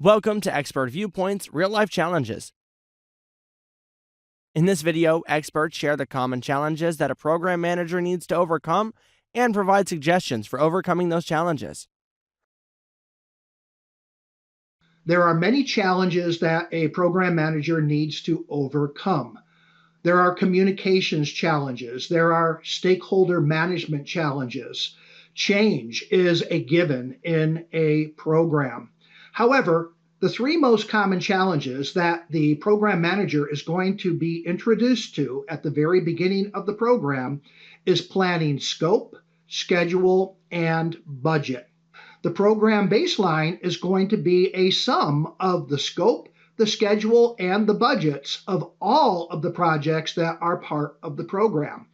Welcome to Expert Viewpoints Real-Life Challenges. In this video, experts share the common challenges that a program manager needs to overcome and provide suggestions for overcoming those challenges. There are many challenges that a program manager needs to overcome. There are communications challenges. There are stakeholder management challenges. Change is a given in a program. However, the three most common challenges that the program manager is going to be introduced to at the very beginning of the program is planning scope, schedule, and budget. The program baseline is going to be a sum of the scope, the schedule, and the budgets of all of the projects that are part of the program.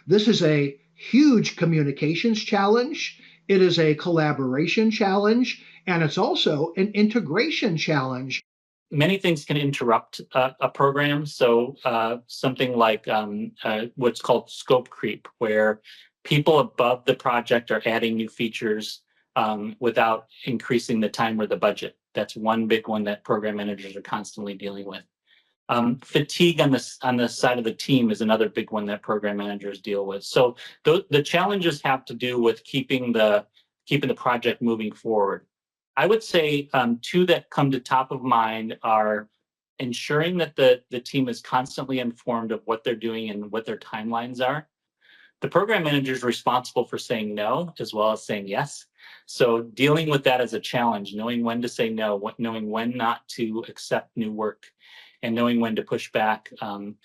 This is a huge communications challenge. It is a collaboration challenge, and it's also an integration challenge. Many things can interrupt a program. So something like what's called scope creep, where people above the project are adding new features without increasing the time or the budget. That's one big one that program managers are constantly dealing with. Fatigue on the side of the team is another big one that program managers deal with. So the challenges have to do with keeping the project moving forward. I would say two that come to top of mind are ensuring that the team is constantly informed of what they're doing and what their timelines are. The program manager is responsible for saying no as well as saying yes. So dealing with that as a challenge, knowing when to say no, knowing when not to accept new work, and knowing when to push back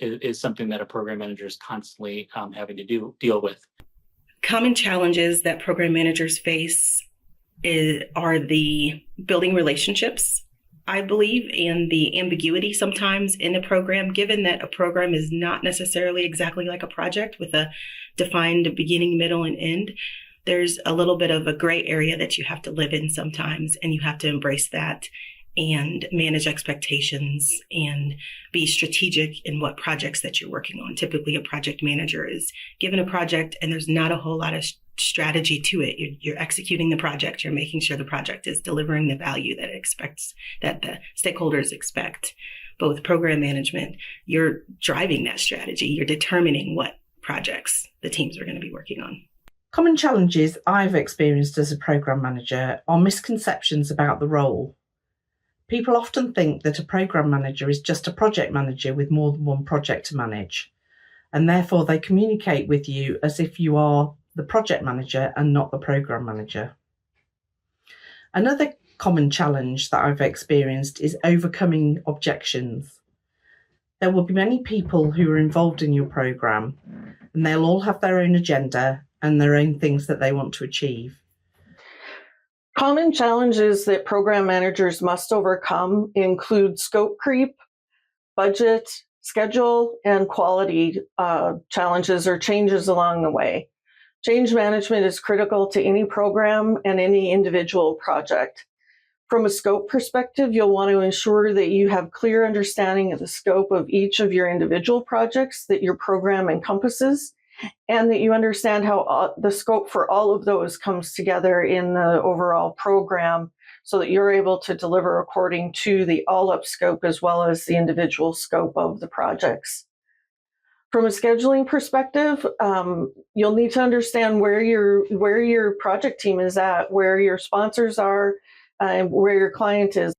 is something that a program manager is constantly having to deal with. Common challenges that program managers face are the building relationships, I believe, and the ambiguity sometimes in a program, given that a program is not necessarily exactly like a project with a defined beginning, middle, and end. There's a little bit of a gray area that you have to live in sometimes, and you have to embrace that and manage expectations and be strategic in what projects that you're working on. Typically, a project manager is given a project and there's not a whole lot of strategy to it. You're executing the project. You're making sure the project is delivering the value that the stakeholders expect. Both program management, you're driving that strategy. You're determining what projects the teams are going to be working on. Common challenges I've experienced as a program manager are misconceptions about the role. People often think that a program manager is just a project manager with more than one project to manage, and therefore they communicate with you as if you are the project manager and not the program manager. Another common challenge that I've experienced is overcoming objections. There will be many people who are involved in your program, and they'll all have their own agenda and their own things that they want to achieve. Common challenges that program managers must overcome include scope creep, budget, schedule, and quality challenges or changes along the way. Change management is critical to any program and any individual project. From a scope perspective, you'll want to ensure that you have clear understanding of the scope of each of your individual projects that your program encompasses, and that you understand how the scope for all of those comes together in the overall program so that you're able to deliver according to the all-up scope as well as the individual scope of the projects. From a scheduling perspective, you'll need to understand where your project team is at, where your sponsors are, and where your client is.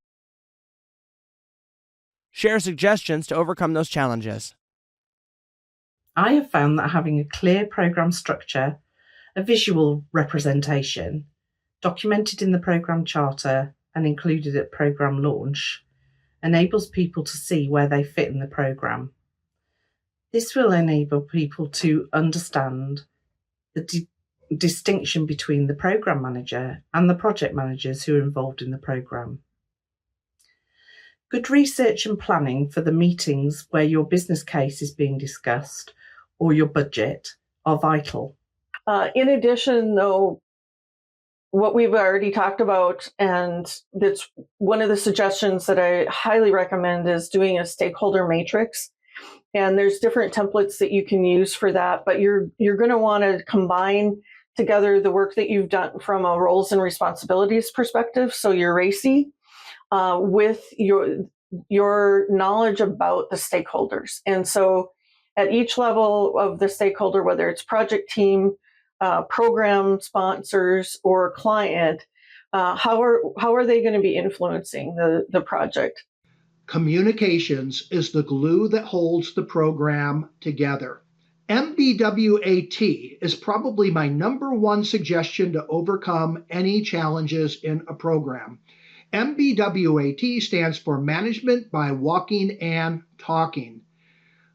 Share suggestions to overcome those challenges. I have found that having a clear program structure, a visual representation, documented in the program charter and included at program launch, enables people to see where they fit in the program. This will enable people to understand the distinction between the program manager and the project managers who are involved in the program. Good research and planning for the meetings where your business case is being discussed or your budget are vital. In addition, though, what we've already talked about, and that's one of the suggestions that I highly recommend, is doing a stakeholder matrix. And there's different templates that you can use for that, but you're going to want to combine together the work that you've done from a roles and responsibilities perspective, so your RACI, with your knowledge about the stakeholders. And so at each level of the stakeholder, whether it's project team, program sponsors, or client, how are they going to be influencing the project? Communications is the glue that holds the program together. MBWAT is probably my number one suggestion to overcome any challenges in a program. MBWAT stands for Management by Walking and Talking.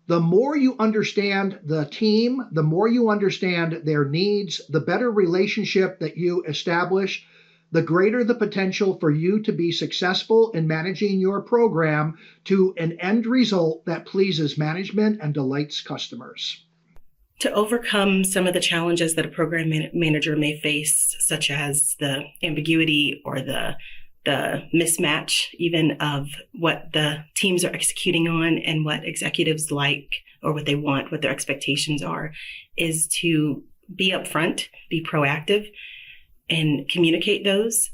The more you understand the team, the more you understand their needs, the better relationship that you establish, the greater the potential for you to be successful in managing your program to an end result that pleases management and delights customers. To overcome some of the challenges that a program manager may face, such as the ambiguity or the mismatch even of what the teams are executing on and what executives like or what they want, what their expectations are, is to be upfront, be proactive, and communicate those.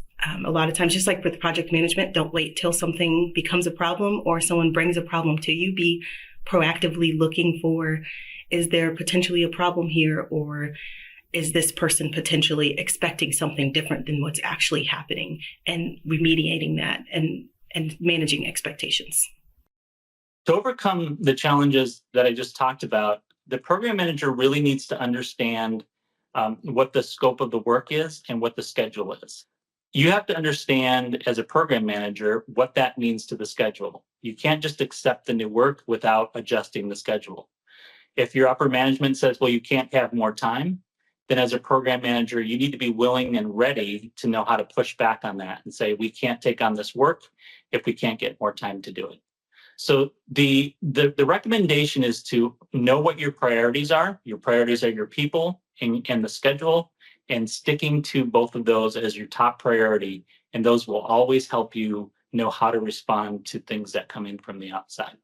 A lot of times, just like with project management, don't wait till something becomes a problem or someone brings a problem to you. Be proactively looking for, is there potentially a problem here, or is this person potentially expecting something different than what's actually happening, and remediating that and managing expectations. To overcome the challenges that I just talked about, the program manager really needs to understand what the scope of the work is and what the schedule is. You have to understand as a program manager what that means to the schedule. You can't just accept the new work without adjusting the schedule. If your upper management says, well, you can't have more time, then as a program manager, you need to be willing and ready to know how to push back on that and say, we can't take on this work if we can't get more time to do it. So the recommendation is to know what your priorities are. Your priorities are your people and the schedule, and sticking to both of those as your top priority. And those will always help you know how to respond to things that come in from the outside.